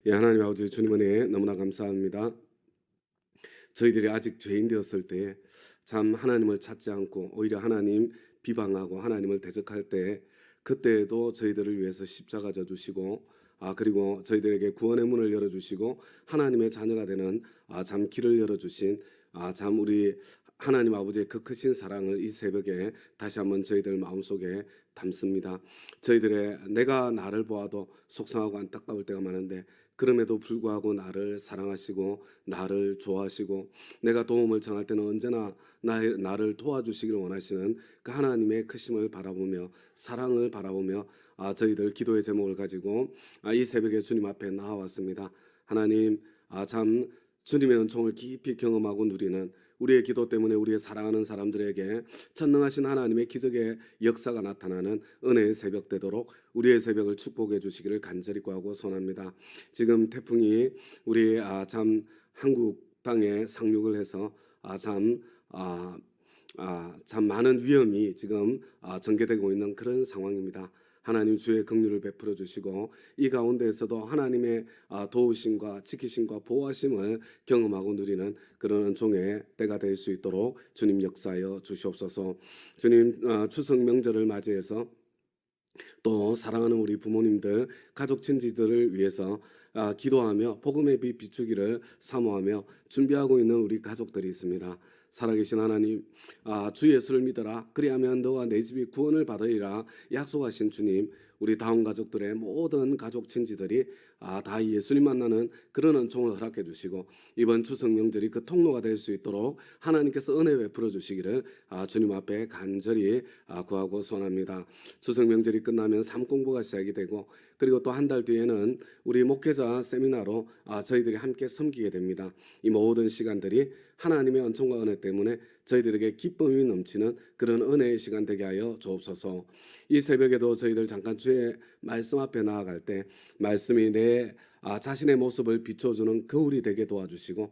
예, 하나님 아버지 주님 은혜 너무나 감사합니다. 저희들이 아직 죄인 되었을 때 참 하나님을 찾지 않고 오히려 하나님 비방하고 하나님을 대적할 때 그때에도 저희들을 위해서 십자가 져 주시고 그리고 저희들에게 구원의 문을 열어 주시고 하나님의 자녀가 되는 참 길을 열어 주신 참 우리 하나님 아버지의 그 크신 사랑을 이 새벽에 다시 한번 저희들 마음속에 담습니다. 저희들의 내가 나를 보아도 속상하고 안타까울 때가 많은데 그럼에도 불구하고 나를 사랑하시고 나를 좋아하시고 내가 도움을 청할 때는 언제나 나를 도와주시기를 원하시는 그 하나님의 크심을 바라보며 사랑을 바라보며 저희들 기도의 제목을 가지고 이 새벽에 주님 앞에 나와왔습니다. 하나님 참 주님의 은총을 깊이 경험하고 누리는 우리의 기도 때문에 우리의 사랑하는 사람들에게 전능하신 하나님의 기적의 역사가 나타나는 은혜의 새벽 되도록 우리의 새벽을 축복해 주시기를 간절히 구하고 소원합니다. 지금 태풍이 우리 참 한국 땅에 상륙을 해서 참 참 많은 위험이 지금 전개되고 있는 그런 상황입니다. 하나님 주의 긍휼을 베풀어 주시고 이 가운데에서도 하나님의 도우심과 지키심과 보호하심을 경험하고 누리는 그런 종의 때가 될 수 있도록 주님 역사하여 주시옵소서. 주님 추석 명절을 맞이해서 또 사랑하는 우리 부모님들, 가족 친지들을 위해서 기도하며 복음의 빛 비추기를 사모하며 준비하고 있는 우리 가족들이 있습니다. 살아계신 하나님, 주 예수를 믿어라. 그리하면 너와 내 집이 구원을 받으리라 약속하신 주님, 우리 다운 가족들의 모든 가족 친지들이 다 예수님 만나는 그런 은총을 허락해 주시고 이번 추석 명절이 그 통로가 될 수 있도록 하나님께서 은혜 베풀어 주시기를 주님 앞에 간절히 구하고 소원합니다. 추석 명절이 끝나면 삶 공부가 시작이 되고 그리고 또 한 달 뒤에는 우리 목회자 세미나로 저희들이 함께 섬기게 됩니다. 이 모든 시간들이 하나님의 은총과 은혜 때문에 저희들에게 기쁨이 넘치는 그런 은혜의 시간 되게 하여 주옵소서. 이 새벽에도 저희들 잠깐 주의 말씀 앞에 나아갈 때 말씀이 내 자신의 모습을 비춰주는 거울이 되게 도와주시고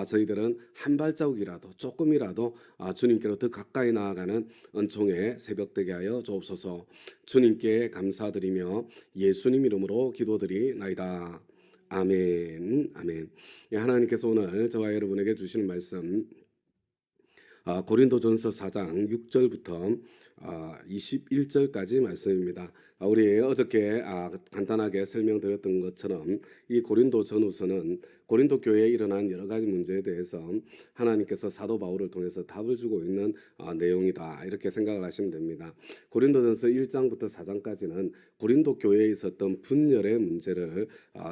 저희들은 한 발자국이라도 조금이라도 주님께로 더 가까이 나아가는 은총의 새벽 되게 하여 주옵소서. 주님께 감사드리며 예수님 이름으로 기도드리나이다. 아멘. 아멘. 하나님께서 오늘 저와 여러분에게 주시는 말씀 고린도전서 4장 6절부터 21절까지 말씀입니다. 우리 어저께 간단하게 설명드렸던 것처럼 이 고린도 전후서는 고린도 교회에 일어난 여러 가지 문제에 대해서 하나님께서 사도 바울을 통해서 답을 주고 있는 내용이다 이렇게 생각을 하시면 됩니다. 고린도전서 1장부터 4장까지는 고린도 교회에 있었던 분열의 문제를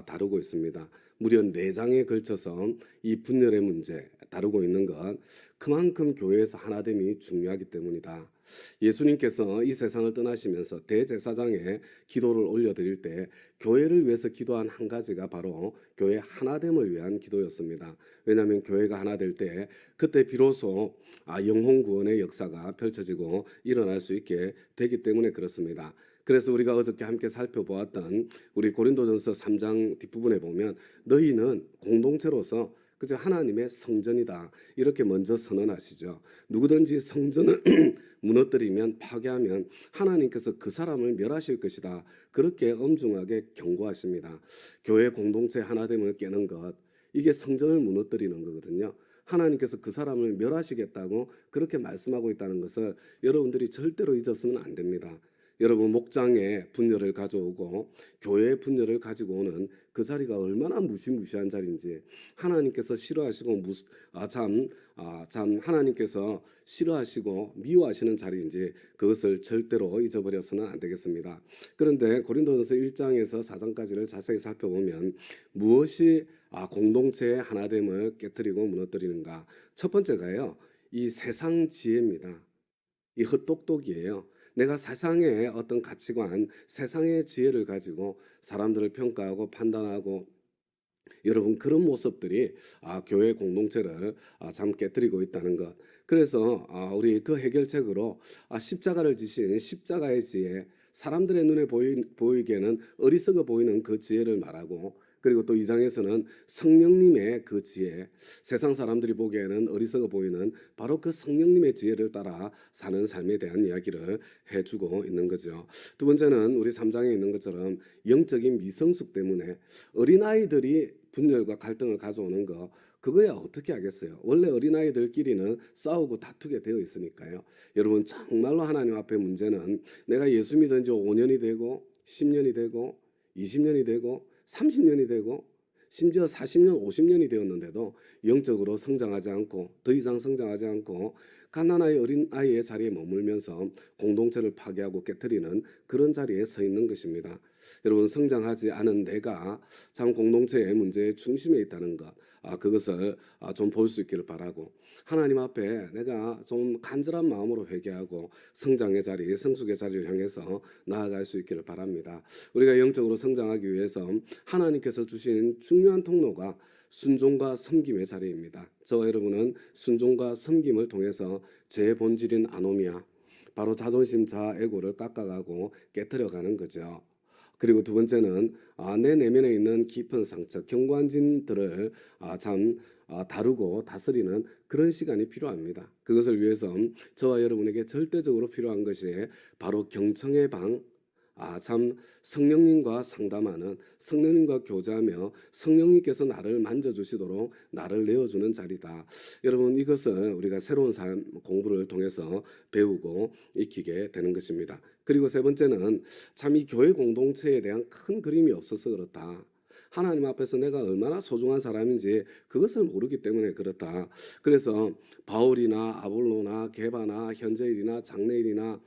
다루고 있습니다. 무려 4장에 걸쳐서 이 분열의 문제 다루고 있는 것 그만큼 교회에서 하나됨이 중요하기 때문이다. 예수님께서 이 세상을 떠나시면서 대제사장에 기도를 올려드릴 때 교회를 위해서 기도한 한 가지가 바로 교회 하나됨을 위한 기도였습니다. 왜냐하면 교회가 하나 될 때 그때 비로소 영혼 구원의 역사가 펼쳐지고 일어날 수 있게 되기 때문에 그렇습니다. 그래서 우리가 어저께 함께 살펴보았던 우리 고린도전서 3장 뒷부분에 보면 너희는 공동체로서 그저 하나님의 성전이다 이렇게 먼저 선언하시죠. 누구든지 성전을 무너뜨리면 파괴하면 하나님께서 그 사람을 멸하실 것이다 그렇게 엄중하게 경고하십니다. 교회 공동체 하나됨을 깨는 것 이게 성전을 무너뜨리는 거거든요. 하나님께서 그 사람을 멸하시겠다고 그렇게 말씀하고 있다는 것을 여러분들이 절대로 잊었으면 안 됩니다. 여러분 목장에 분열을 가져오고 교회의 분열을 가지고 오는 그 자리가 얼마나 무시무시한 자리인지 하나님께서 싫어하시고 참 하나님께서 싫어하시고 미워하시는 자리인지 그것을 절대로 잊어버려서는 안 되겠습니다. 그런데 고린도전서 1장에서 4장까지를 자세히 살펴보면 무엇이 공동체의 하나됨을 깨뜨리고 무너뜨리는가? 첫 번째가요. 이 세상 지혜입니다. 이 헛똑똑이에요. 내가 세상의 어떤 가치관, 세상의 지혜를 가지고 사람들을 평가하고 판단하고 여러분 그런 모습들이 교회 공동체를 참 깨뜨리고 있다는 것. 그래서 우리 그 해결책으로 십자가를 지신 십자가의 지혜, 사람들의 눈에 보이기에는 어리석어 보이는 그 지혜를 말하고, 그리고 또 2장에서는 성령님의 그 지혜, 세상 사람들이 보기에는 어리석어 보이는 바로 그 성령님의 지혜를 따라 사는 삶에 대한 이야기를 해주고 있는 거죠. 두 번째는 우리 3장에 있는 것처럼 영적인 미성숙 때문에 어린아이들이 분열과 갈등을 가져오는 거, 그거야 어떻게 하겠어요? 원래 어린아이들끼리는 싸우고 다투게 되어 있으니까요. 여러분, 정말로 하나님 앞에 문제는 내가 예수 믿은 지 5년이 되고 10년이 되고 20년이 되고 30년이 되고 심지어 40년, 50년이 되었는데도 영적으로 성장하지 않고, 더 이상 성장하지 않고 갓난아이 어린아이의 자리에 머물면서 공동체를 파괴하고 깨뜨리는 그런 자리에 서 있는 것입니다. 여러분, 성장하지 않은 내가 참 공동체의 문제의 중심에 있다는 것, 그것을 좀 볼 수 있기를 바라고, 하나님 앞에 내가 좀 간절한 마음으로 회개하고 성장의 자리, 성숙의 자리를 향해서 나아갈 수 있기를 바랍니다. 우리가 영적으로 성장하기 위해서 하나님께서 주신 중요한 통로가 순종과 섬김의 자리입니다. 저와 여러분은 순종과 섬김을 통해서 죄의 본질인 아노미아, 바로 자존심, 자아에고를 깎아가고 깨뜨려가는 거죠. 그리고 두 번째는 내 내면에 있는 깊은 상처, 경관진들을 다루고 다스리는 그런 시간이 필요합니다. 그것을 위해서 저와 여러분에게 절대적으로 필요한 것이 바로 경청의 방, 성령님과 상담하는, 성령님과 교제하며 성령님께서 나를 만져주시도록 나를 내어주는 자리다. 여러분, 이것을 우리가 새로운 삶 공부를 통해서 배우고 익히게 되는 것입니다. 그리고 세 번째는 참 이 교회 공동체에 대한 큰 그림이 없어서 그렇다. 하나님 앞에서 내가 얼마나 소중한 사람인지 그것을 모르기 때문에 그렇다. 그래서 바울이나 아볼로나 게바나 현재일이나 장래일이나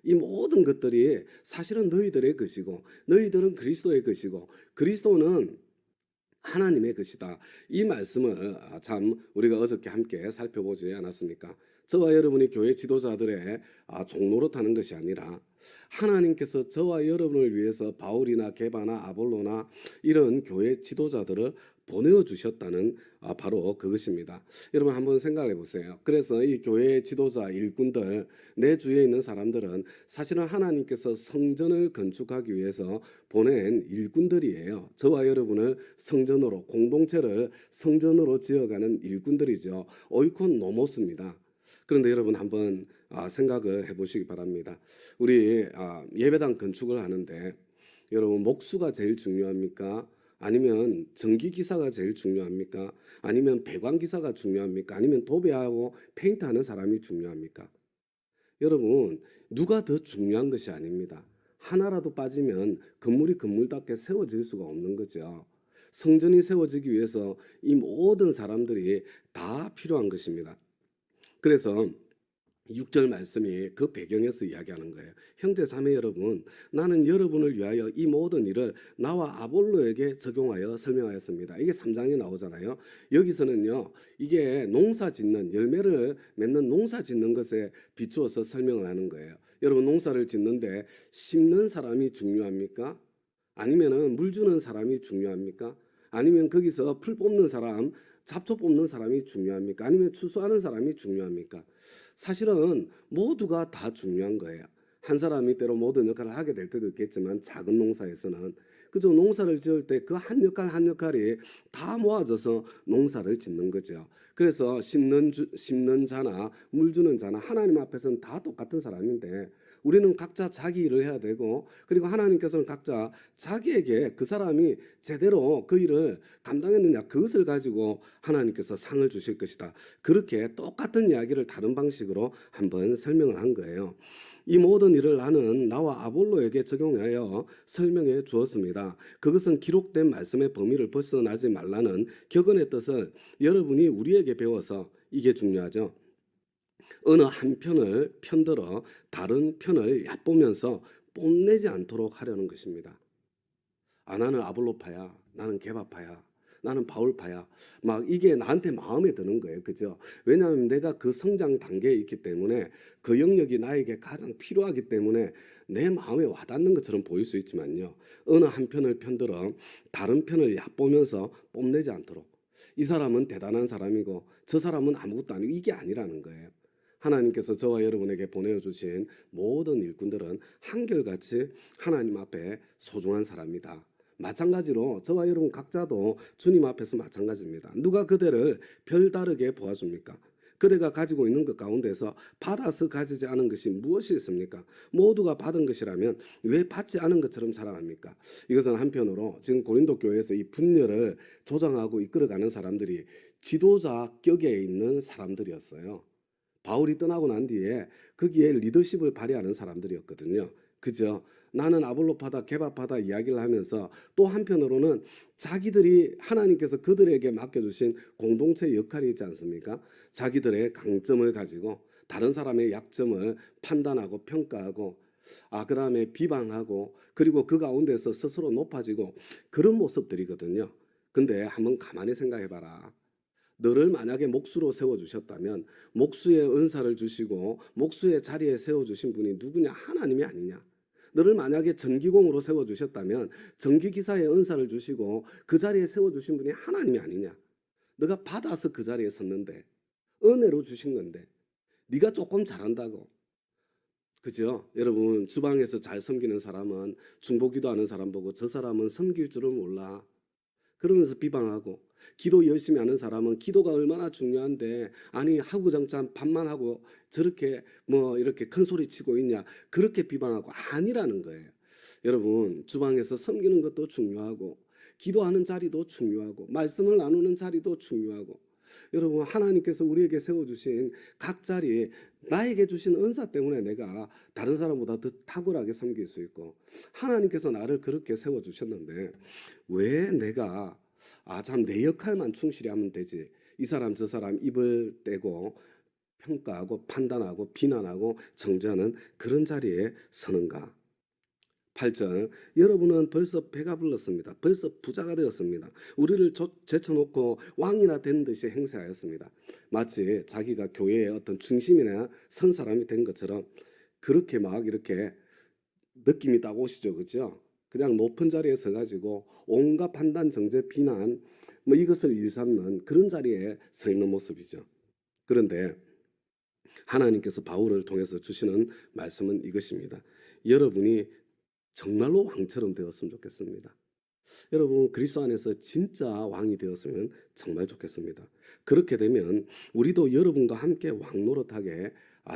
이 모든 것들이 사실은 너희들의 것이고, 너희들은 그리스도의 것이고, 그리스도는 하나님의 것이다. 이 말씀을 참 우리가 어저께 함께 살펴보지 않았습니까? 저와 여러분이 교회 지도자들의 종로로 타는 것이 아니라 하나님께서 저와 여러분을 위해서 바울이나 게바나 아볼로나 이런 교회 지도자들을 보내주셨다는 바로 그것입니다. 여러분, 한번 생각해 보세요. 그래서 이 교회의 지도자, 일꾼들, 내 주위에 있는 사람들은 사실은 하나님께서 성전을 건축하기 위해서 보낸 일꾼들이에요. 저와 여러분을 성전으로, 공동체를 성전으로 지어가는 일꾼들이죠. 오이콘 노모스입니다. 그런데 여러분, 한번 생각을 해보시기 바랍니다. 우리 예배당 건축을 하는데 여러분, 목수가 제일 중요합니까? 아니면 전기기사가 제일 중요합니까? 아니면 배관기사가 중요합니까? 아니면 도배하고 페인트하는 사람이 중요합니까? 여러분, 누가 더 중요한 것이 아닙니다. 하나라도 빠지면 건물이 건물답게 세워질 수가 없는 거죠. 성전이 세워지기 위해서 이 모든 사람들이 다 필요한 것입니다. 그래서 6절 말씀이 그 배경에서 이야기하는 거예요. 형제 자매 여러분, 나는 여러분을 위하여 이 모든 일을 나와 아볼로에게 적용하여 설명하였습니다. 이게 3장에 나오잖아요. 여기서는요, 이게 농사 짓는, 열매를 맺는 농사 짓는 것에 비추어서 설명을 하는 거예요. 여러분, 농사를 짓는데 심는 사람이 중요합니까? 아니면은 물 주는 사람이 중요합니까? 아니면 거기서 풀 뽑는 사람, 잡초 뽑는 사람이 중요합니까? 아니면 추수하는 사람이 중요합니까? 사실은 모두가 다 중요한 거예요. 한 사람이 때로 모든 역할을 하게 될 때도 있겠지만 작은 농사에서는 그저 농사를 지을 때 그 한 역할 한 역할이 다 모아져서 농사를 짓는 거죠. 그래서 심는 자나 물 주는 자나 하나님 앞에서는 다 똑같은 사람인데 우리는 각자 자기 일을 해야 되고, 그리고 하나님께서는 각자 자기에게 그 사람이 제대로 그 일을 감당했느냐, 그것을 가지고 하나님께서 상을 주실 것이다. 그렇게 똑같은 이야기를 다른 방식으로 한번 설명을 한 거예요. 이 모든 일을 나는 나와 아볼로에게 적용하여 설명해 주었습니다. 그것은 기록된 말씀의 범위를 벗어나지 말라는 격언의 뜻을 여러분이 우리에게 배워서, 이게 중요하죠. 어느 한 편을 편들어 다른 편을 얕보면서 뽐내지 않도록 하려는 것입니다. 나는 아볼로파야, 나는 게바파야, 나는 바울파야, 막 이게 나한테 마음에 드는 거예요. 그죠? 왜냐하면 내가 그 성장 단계에 있기 때문에, 그 영역이 나에게 가장 필요하기 때문에 내 마음에 와닿는 것처럼 보일 수 있지만요, 어느 한 편을 편들어 다른 편을 얕보면서 뽐내지 않도록. 이 사람은 대단한 사람이고 저 사람은 아무것도 아니고, 이게 아니라는 거예요. 하나님께서 저와 여러분에게 보내주신 모든 일꾼들은 한결같이 하나님 앞에 소중한 사람이다. 마찬가지로 저와 여러분 각자도 주님 앞에서 마찬가지입니다. 누가 그대를 별다르게 보아줍니까? 그대가 가지고 있는 것 가운데서 받아서 가지지 않은 것이 무엇이 있습니까? 모두가 받은 것이라면 왜 받지 않은 것처럼 자랑합니까? 이것은 한편으로 지금 고린도 교회에서 이 분열을 조장하고 이끌어가는 사람들이 지도자 격에 있는 사람들이었어요. 바울이 떠나고 난 뒤에 거기에 리더십을 발휘하는 사람들이었거든요. 그죠? 나는 아볼로파다 게바파다 이야기를 하면서 또 한편으로는 자기들이 하나님께서 그들에게 맡겨주신 공동체 역할이 있지 않습니까? 자기들의 강점을 가지고 다른 사람의 약점을 판단하고 평가하고 그 다음에 비방하고 그리고 그 가운데서 스스로 높아지고 그런 모습들이거든요. 근데 한번 가만히 생각해봐라. 너를 만약에 목수로 세워주셨다면 목수의 은사를 주시고 목수의 자리에 세워주신 분이 누구냐? 하나님이 아니냐? 너를 만약에 전기공으로 세워주셨다면 전기기사의 은사를 주시고 그 자리에 세워주신 분이 하나님이 아니냐? 너가 받아서 그 자리에 섰는데 은혜로 주신 건데 네가 조금 잘한다고. 그죠? 여러분 주방에서 잘 섬기는 사람은 중보기도 하는 사람 보고 저 사람은 섬길 줄을 몰라. 그러면서 비방하고 기도 열심히 하는 사람은 기도가 얼마나 중요한데 아니 하구장창 밥만 하고 저렇게 뭐 이렇게 큰 소리 치고 있냐 그렇게 비방하고 아니라는 거예요. 여러분 주방에서 섬기는 것도 중요하고 기도하는 자리도 중요하고 말씀을 나누는 자리도 중요하고 여러분 하나님께서 우리에게 세워주신 각 자리에 나에게 주신 은사 때문에 내가 다른 사람보다 더 탁월하게 섬길 수 있고 하나님께서 나를 그렇게 세워주셨는데 왜 내가 참 내 역할만 충실히 하면 되지 이 사람 저 사람 입을 떼고 평가하고 판단하고 비난하고 정죄하는 그런 자리에 서는가? 8절 여러분은 벌써 배가 불렀습니다. 벌써 부자가 되었습니다. 우리를 제쳐놓고 왕이나 된 듯이 행세하였습니다. 마치 자기가 교회의 어떤 중심이나 선 사람이 된 것처럼 그렇게 막 이렇게 느낌이 딱 오시죠. 그죠? 그냥 높은 자리에 서가지고 온갖 판단, 정죄, 비난 뭐 이것을 일삼는 그런 자리에 서 있는 모습이죠. 그런데 하나님께서 바울을 통해서 주시는 말씀은 이것입니다. 여러분이 정말로 왕처럼 되었으면 좋겠습니다. 여러분 그리스도 안에서 진짜 왕이 되었으면 정말 좋겠습니다. 그렇게 되면 우리도 여러분과 함께 왕노릇하게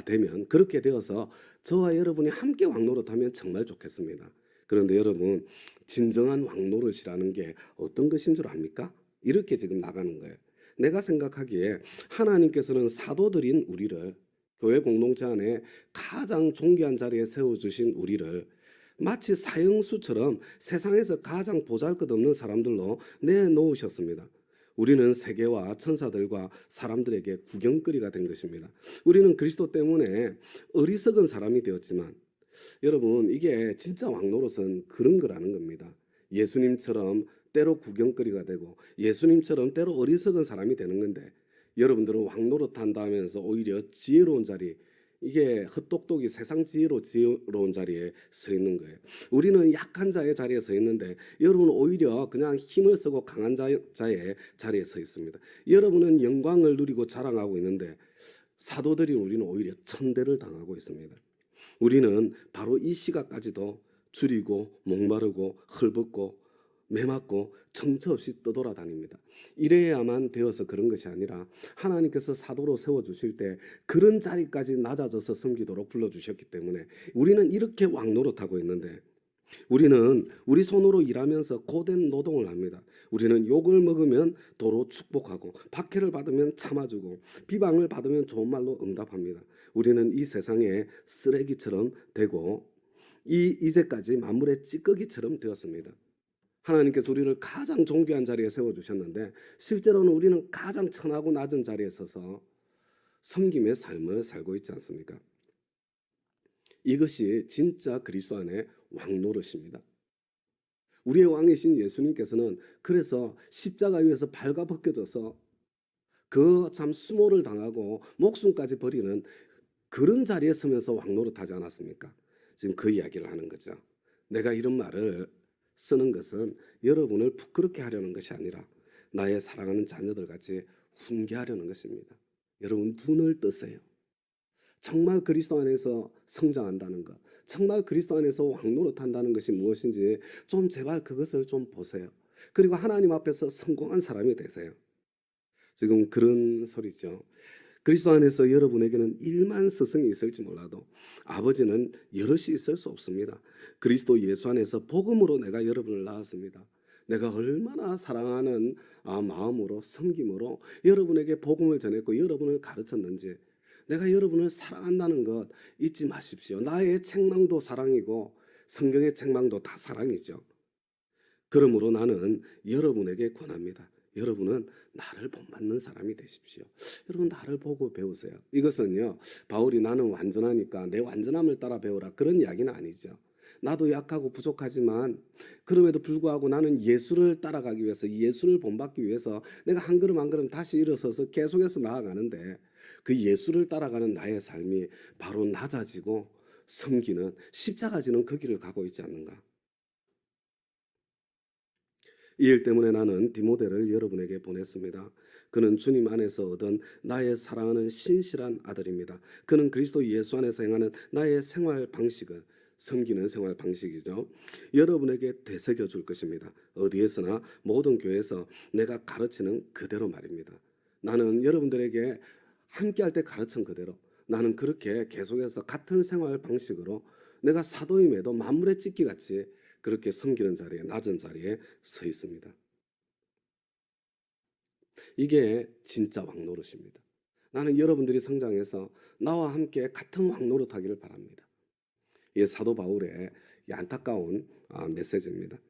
되면 그렇게 되어서 저와 여러분이 함께 왕노릇하면 정말 좋겠습니다. 그런데 여러분 진정한 왕노릇이라는 게 어떤 것인 줄 압니까? 이렇게 지금 나가는 거예요. 내가 생각하기에 하나님께서는 사도들인 우리를 교회 공동체 안에 가장 존귀한 자리에 세워주신 우리를 마치 사형수처럼 세상에서 가장 보잘것없는 사람들로 내놓으셨습니다. 우리는 세계와 천사들과 사람들에게 구경거리가 된 것입니다. 우리는 그리스도 때문에 어리석은 사람이 되었지만 여러분 이게 진짜 왕노릇은 그런 거라는 겁니다. 예수님처럼 때로 구경거리가 되고 예수님처럼 때로 어리석은 사람이 되는 건데 여러분들은 왕노릇 한다면서 오히려 지혜로운 자리 이게 헛똑똑이 세상 지혜로운 자리에 서 있는 거예요. 우리는 약한 자의 자리에 서 있는데 여러분은 오히려 그냥 힘을 쓰고 강한 자의 자리에 서 있습니다. 여러분은 영광을 누리고 자랑하고 있는데 사도들이 우리는 오히려 천대를 당하고 있습니다. 우리는 바로 이 시각까지도 줄이고 목마르고 헐벗고 매맞고 정처 없이 떠돌아다닙니다. 이래야만 되어서 그런 것이 아니라 하나님께서 사도로 세워주실 때 그런 자리까지 낮아져서 섬기도록 불러주셨기 때문에 우리는 이렇게 왕노릇하고 있는데 우리는 우리 손으로 일하면서 고된 노동을 합니다. 우리는 욕을 먹으면 도로 축복하고 박해를 받으면 참아주고 비방을 받으면 좋은 말로 응답합니다. 우리는 이 세상에 쓰레기처럼 되고 이제까지 만물의 찌꺼기처럼 되었습니다. 하나님께서 우리를 가장 존귀한 자리에 세워주셨는데 실제로는 우리는 가장 천하고 낮은 자리에 서서 섬김의 삶을 살고 있지 않습니까? 이것이 진짜 그리스도 안의 왕노릇입니다. 우리의 왕이신 예수님께서는 그래서 십자가 위에서 발가벗겨져서 그 참 수모를 당하고 목숨까지 버리는 그런 자리에 서면서 왕노릇하지 않았습니까? 지금 그 이야기를 하는 거죠. 내가 이런 말을 쓰는 것은 여러분을 부끄럽게 하려는 것이 아니라 나의 사랑하는 자녀들 같이 훈계하려는 것입니다. 여러분 눈을 뜨세요. 정말 그리스도 안에서 성장한다는 것, 정말 그리스도 안에서 왕노릇한다는 것이 무엇인지 좀 제발 그것을 좀 보세요. 그리고 하나님 앞에서 성공한 사람이 되세요. 지금 그런 소리죠. 그리스도 안에서 여러분에게는 1만 스승이 있을지 몰라도 아버지는 여럿이 있을 수 없습니다. 그리스도 예수 안에서 복음으로 내가 여러분을 낳았습니다. 내가 얼마나 사랑하는 마음으로 섬김으로 여러분에게 복음을 전했고 여러분을 가르쳤는지, 내가 여러분을 사랑한다는 것 잊지 마십시오. 나의 책망도 사랑이고 성경의 책망도 다 사랑이죠. 그러므로 나는 여러분에게 권합니다. 여러분은 나를 본받는 사람이 되십시오. 여러분 나를 보고 배우세요. 이것은요, 바울이 나는 완전하니까 내 완전함을 따라 배우라 그런 이야기는 아니죠. 나도 약하고 부족하지만 그럼에도 불구하고 나는 예수를 따라가기 위해서, 예수를 본받기 위해서 내가 한 걸음 한 걸음 다시 일어서서 계속해서 나아가는데, 그 예수를 따라가는 나의 삶이 바로 낮아지고 섬기는, 십자가 지는 그 길을 가고 있지 않는가. 이 일 때문에 나는 디모데를 여러분에게 보냈습니다. 그는 주님 안에서 얻은 나의 사랑하는 신실한 아들입니다. 그는 그리스도 예수 안에서 행하는 나의 생활 방식을, 섬기는 생활 방식이죠, 여러분에게 되새겨 줄 것입니다. 어디에서나 모든 교회에서 내가 가르치는 그대로 말입니다. 나는 여러분들에게 함께할 때 가르친 그대로 나는 그렇게 계속해서 같은 생활 방식으로 내가 사도임에도 만물의 찍기같이 그렇게 섬기는 자리에, 낮은 자리에 서 있습니다. 이게 진짜 왕노릇입니다. 나는 여러분들이 성장해서 나와 함께 같은 왕노릇하기를 바랍니다. 이게 사도 바울의 이 안타까운 메시지입니다.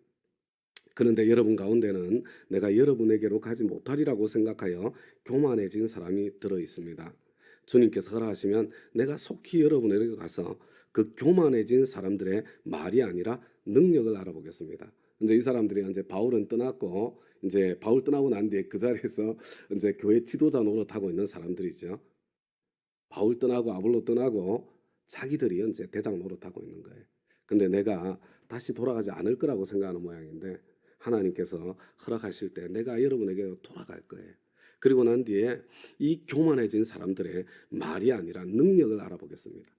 그런데 여러분 가운데는 내가 여러분에게로 가지 못하리라고 생각하여 교만해진 사람이 들어 있습니다. 주님께서 허락하시면 내가 속히 여러분에게 가서 그 교만해진 사람들의 말이 아니라 능력을 알아보겠습니다. 이제 이 사람들이 이제 바울은 떠났고, 이제 바울 떠나고 난 뒤에 그 자리에서 이제 교회 지도자 노릇하고 있는 사람들이죠. 바울 떠나고 아볼로 떠나고 자기들이 이제 대장 노릇하고 있는 거예요. 근데 내가 다시 돌아가지 않을 거라고 생각하는 모양인데, 하나님께서 허락하실 때 내가 여러분에게 돌아갈 거예요. 그리고 난 뒤에 이 교만해진 사람들의 말이 아니라 능력을 알아보겠습니다.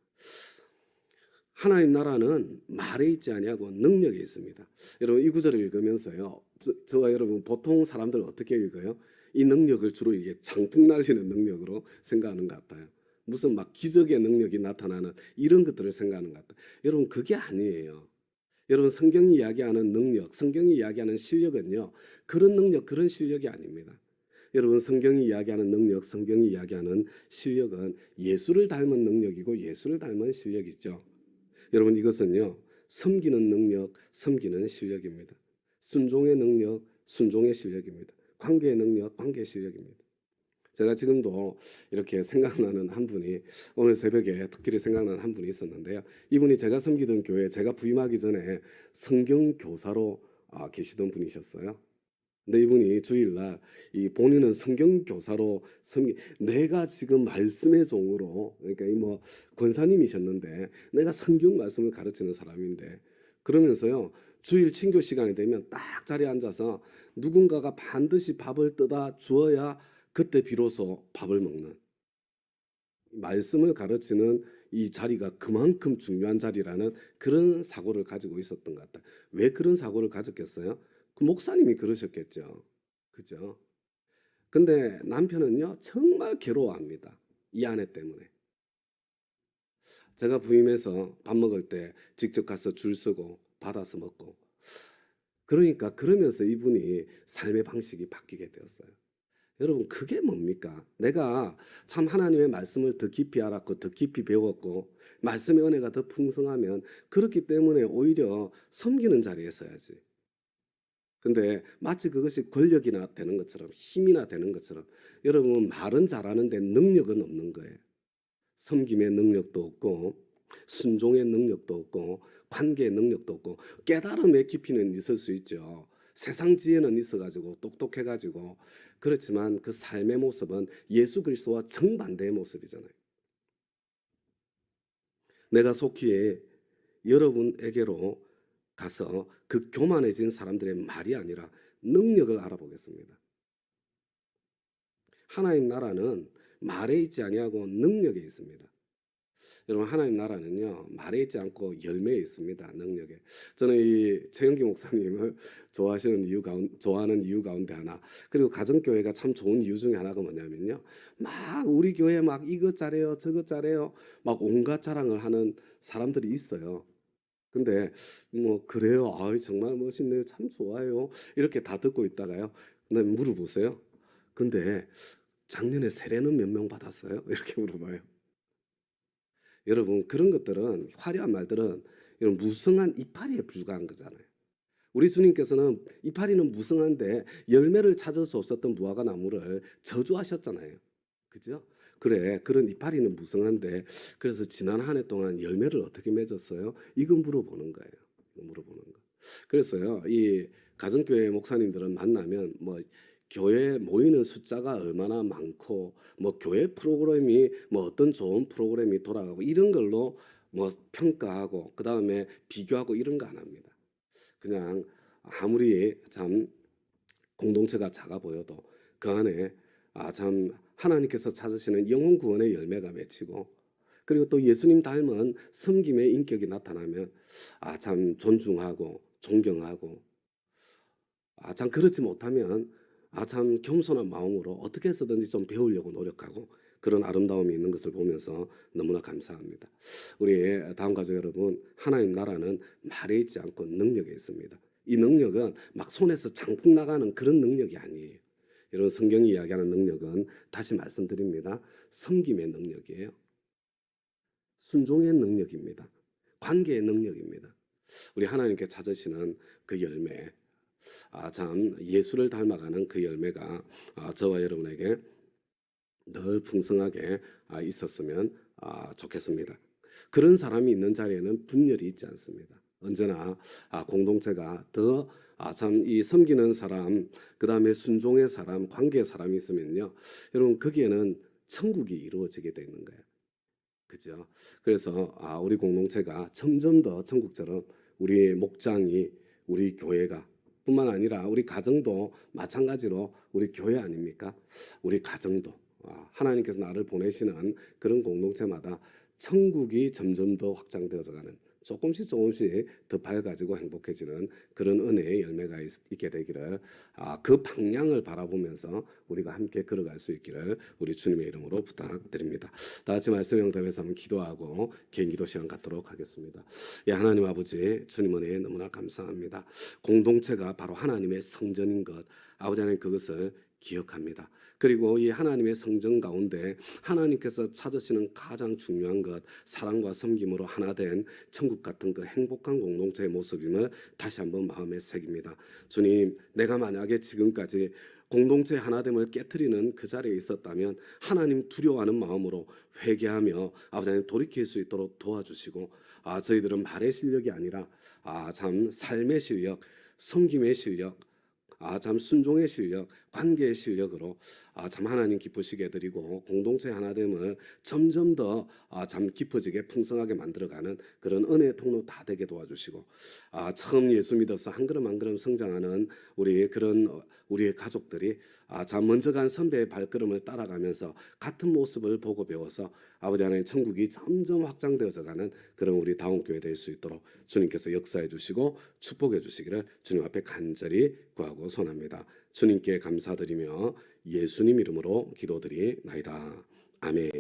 하나님 나라는 말에 있지 아니하고 능력에 있습니다. 여러분 이 구절을 읽으면서요, 저와 여러분 보통 사람들 어떻게 읽어요? 이 능력을 주로 이게 장풍 날리는 능력으로 생각하는 것 같아요. 무슨 막 기적의 능력이 나타나는 이런 것들을 생각하는 것 같아요. 여러분 그게 아니에요. 여러분 성경이 이야기하는 능력, 성경이 이야기하는 실력은요, 그런 능력, 그런 실력이 아닙니다. 여러분 성경이 이야기하는 능력, 성경이 이야기하는 실력은 예수를 닮은 능력이고 예수를 닮은 실력이죠. 여러분 이것은요, 섬기는 능력, 섬기는 실력입니다. 순종의 능력, 순종의 실력입니다. 관계의 능력, 관계의 실력입니다. 제가 지금도 이렇게 생각나는 한 분이, 오늘 새벽에 특별히 생각나는 한 분이 있었는데요. 이분이 제가 섬기던 교회, 제가 부임하기 전에 성경 교사로 계시던 분이셨어요. 근데 이분이 주일날 이 본인은 성경 교사로 내가 지금 말씀의 종으로, 그러니까 이 뭐 권사님이셨는데 내가 성경 말씀을 가르치는 사람인데, 그러면서요 주일 친교 시간이 되면 딱 자리에 앉아서 누군가가 반드시 밥을 떠다 주어야 그때 비로소 밥을 먹는, 말씀을 가르치는 이 자리가 그만큼 중요한 자리라는 그런 사고를 가지고 있었던 것 같다. 왜 그런 사고를 가졌겠어요? 그 목사님이 그러셨겠죠. 그죠? 근데 남편은요, 정말 괴로워합니다. 이 아내 때문에. 제가 부임해서 밥 먹을 때 직접 가서 줄 서고 받아서 먹고. 그러니까 그러면서 이분이 삶의 방식이 바뀌게 되었어요. 여러분 그게 뭡니까? 내가 참 하나님의 말씀을 더 깊이 알았고 더 깊이 배웠고 말씀의 은혜가 더 풍성하면 그렇기 때문에 오히려 섬기는 자리에 서야지. 근데 마치 그것이 권력이나 되는 것처럼, 힘이나 되는 것처럼, 여러분 말은 잘하는데 능력은 없는 거예요. 섬김의 능력도 없고 순종의 능력도 없고 관계의 능력도 없고, 깨달음의 깊이는 있을 수 있죠. 세상 지혜는 있어가지고 똑똑해가지고, 그렇지만 그 삶의 모습은 예수 그리스도와 정반대의 모습이잖아요. 내가 속히 여러분에게로 가서 그 교만해진 사람들의 말이 아니라 능력을 알아보겠습니다. 하나님 나라는 말에 있지 아니하고 능력에 있습니다. 여러분 하나님 나라는요 말에 있지 않고 열매에 있습니다. 능력에. 저는 이 최영기 목사님을 좋아하는 이유 가운데 하나, 그리고 가정교회가 참 좋은 이유 중에 하나가 뭐냐면요, 막 우리 교회 막 이것 잘해요 저것 잘해요 막 온갖 자랑을 하는 사람들이 있어요. 근데 뭐 그래요, 아이 정말 멋있네요, 참 좋아요, 이렇게 다 듣고 있다가요, 근데 물어보세요. 근데 작년에 세례는 몇 명 받았어요? 이렇게 물어봐요. 여러분 그런 것들은, 화려한 말들은 이런 무성한 이파리에 불과한 거잖아요. 우리 주님께서는 이파리는 무성한데 열매를 찾을 수 없었던 무화과 나무를 저주하셨잖아요. 그죠? 그래, 그런 이파리는 무성한데 그래서 지난 한 해 동안 열매를 어떻게 맺었어요? 이거 물어보는 거예요. 이거 물어보는 거. 그래서요, 이 가정교회 목사님들은 만나면 뭐 교회 모이는 숫자가 얼마나 많고 뭐 교회 프로그램이 뭐 어떤 좋은 프로그램이 돌아가고 이런 걸로 뭐 평가하고 그다음에 비교하고 이런 거 안 합니다. 그냥 아무리 참 공동체가 작아 보여도 그 안에 참 하나님께서 찾으시는 영혼 구원의 열매가 맺히고, 그리고 또 예수님 닮은 섬김의 인격이 나타나면 참 존중하고 존경하고, 참 그렇지 못하면 참 겸손한 마음으로 어떻게 해서든지 좀 배우려고 노력하고, 그런 아름다움이 있는 것을 보면서 너무나 감사합니다. 우리 다음 가족 여러분, 하나님 나라는 말에 있지 않고 능력에 있습니다. 이 능력은 막 손에서 장풍 나가는 그런 능력이 아니에요. 이런 성경이 이야기하는 능력은 다시 말씀드립니다, 섬김의 능력이에요. 순종의 능력입니다. 관계의 능력입니다. 우리 하나님께 찾으시는 그 열매, 참 예수를 닮아가는 그 열매가 저와 여러분에게 늘 풍성하게 있었으면 좋겠습니다. 그런 사람이 있는 자리에는 분열이 있지 않습니다. 언제나 공동체가 더 참 이 섬기는 사람, 그 다음에 순종의 사람, 관계의 사람이 있으면요, 여러분 거기에는 천국이 이루어지게 되는 거예요. 그죠? 그래서 우리 공동체가 점점 더 천국처럼, 우리 목장이, 우리 교회가 뿐만 아니라 우리 가정도 마찬가지로 우리 교회 아닙니까? 우리 가정도 하나님께서 나를 보내시는 그런 공동체마다 천국이 점점 더 확장되어져 가는, 조금씩 조금씩 더 밝아지고 행복해지는 그런 은혜의 열매가 있게 되기를, 그 방향을 바라보면서 우리가 함께 걸어갈 수 있기를 우리 주님의 이름으로 부탁드립니다. 다 같이 말씀 영답에서 한번 기도하고 개인 기도 시간 갖도록 하겠습니다. 예, 하나님 아버지, 주님 은혜에 너무나 감사합니다. 공동체가 바로 하나님의 성전인 것, 아버지 하나님 그것을 기억합니다. 그리고 이 하나님의 성전 가운데 하나님께서 찾으시는 가장 중요한 것, 사랑과 섬김으로 하나 된 천국 같은 그 행복한 공동체의 모습임을 다시 한번 마음에 새깁니다. 주님, 내가 만약에 지금까지 공동체 하나됨을 깨트리는 그 자리에 있었다면 하나님 두려워하는 마음으로 회개하며 아버지 하나님 돌이킬 수 있도록 도와주시고, 저희들은 말의 실력이 아니라 참 삶의 실력, 섬김의 실력, 참 순종의 실력, 관계의 실력으로 참 하나님 기쁘시게 드리고 공동체 하나됨을 점점 더 참 깊어지게 풍성하게 만들어가는 그런 은혜의 통로 다 되게 도와주시고, 처음 예수 믿어서 한 걸음 한 걸음 성장하는 우리 그런 우리의 가족들이 참 먼저 간 선배의 발걸음을 따라가면서 같은 모습을 보고 배워서 아버지 하나님 천국이 점점 확장되어져 가는 그런 우리 다운교회 될 수 있도록 주님께서 역사해 주시고 축복해 주시기를 주님 앞에 간절히 구하고 소원합니다. 주님께 감사드리며 예수님 이름으로 기도드리나이다. 아멘.